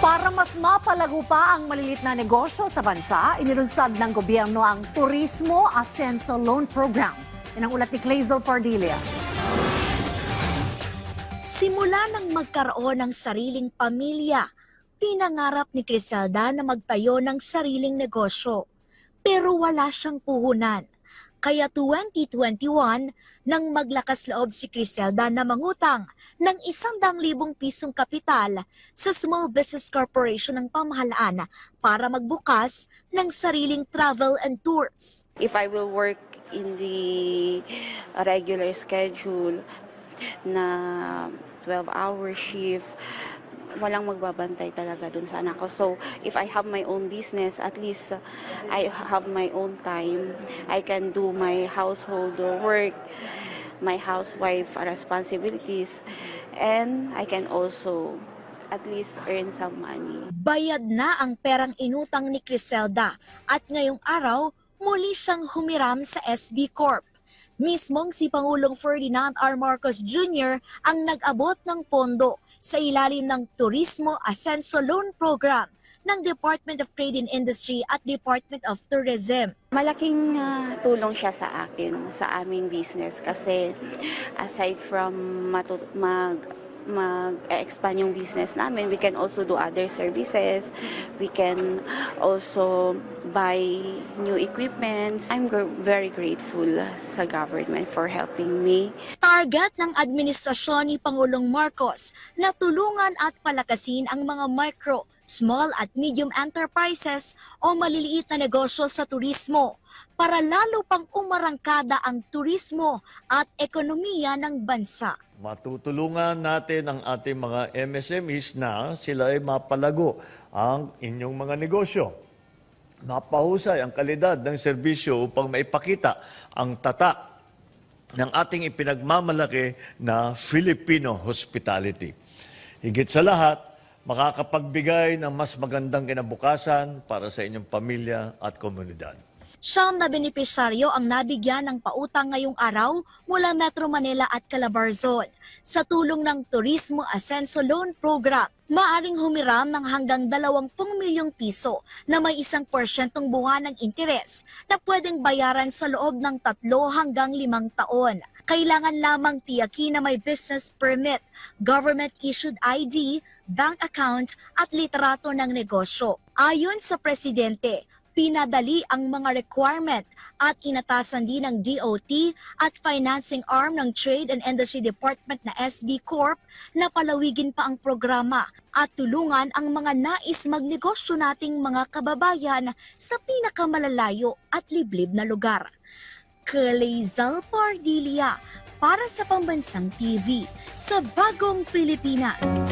Para mas mapalago pa ang malilit na negosyo sa bansa, inilunsad ng gobyerno ang Turismo Ascenso Loan Program. Yan ang ulat ni Clazel Pardilia. Simula nang magkaroon ng sariling pamilya, pinangarap ni Criselda na magtayo ng sariling negosyo. Pero wala siyang puhunan. Kaya 2021, nang maglakas loob si Criselda na mangutang ng 100,000 pisong kapital sa Small Business Corporation ng pamahalaan para magbukas ng sariling travel and tours. If I will work in the regular schedule na 12-hour shift, walang magbabantay talaga dun sa anak ko. So, if I have my own business, at least I have my own time. I can do my household work, my housewife responsibilities, and I can also at least earn some money. Bayad na ang perang inutang ni Criselda at ngayong araw, muli siyang humiram sa SB Corp. Mismong si Pangulong Ferdinand R. Marcos Jr. ang nag-abot ng pondo sa ilalim ng Turismo Ascenso Loan Program ng Department of Trade and Industry at Department of Tourism. Malaking tulong siya sa akin, sa aming business kasi aside from mag-expand yung business namin, we can also do other services. We can also buy new equipments. I'm very grateful sa government for helping me. Target ng administrasyon ni Pangulong Marcos na tulungan at palakasin ang mga micro, small at medium enterprises o maliliit na negosyo sa turismo para lalo pang umarangkada ang turismo at ekonomiya ng bansa. Matutulungan natin ang ating mga MSMEs na sila ay mapalago ang inyong mga negosyo. Mapahusay ang kalidad ng serbisyo upang maipakita ang tatak ng ating ipinagmamalaki na Filipino hospitality. Higit sa lahat, makakapagbigay ng mas magandang kinabukasan para sa inyong pamilya at komunidad. Siyam na benepisyaryo ang nabigyan ng pautang ngayong araw mula Metro Manila at Calabarzon. Sa tulong ng Turismo Ascenso Loan Program, maaring humiram ng hanggang 20 milyong piso na may 1% buwanang interes na pwedeng bayaran sa loob ng 3 hanggang 5 taon. Kailangan lamang tiyakin na may business permit, government-issued ID, bank account at litrato ng negosyo. Ayon sa Presidente, pinadali ang mga requirement at inatasan din ng DOT at financing arm ng Trade and Industry Department na SB Corp na palawigin pa ang programa at tulungan ang mga nais magnegosyo nating mga kababayan sa pinakamalalayo at liblib na lugar. Clazel Pardilia para sa Pambansang TV sa Bagong Pilipinas.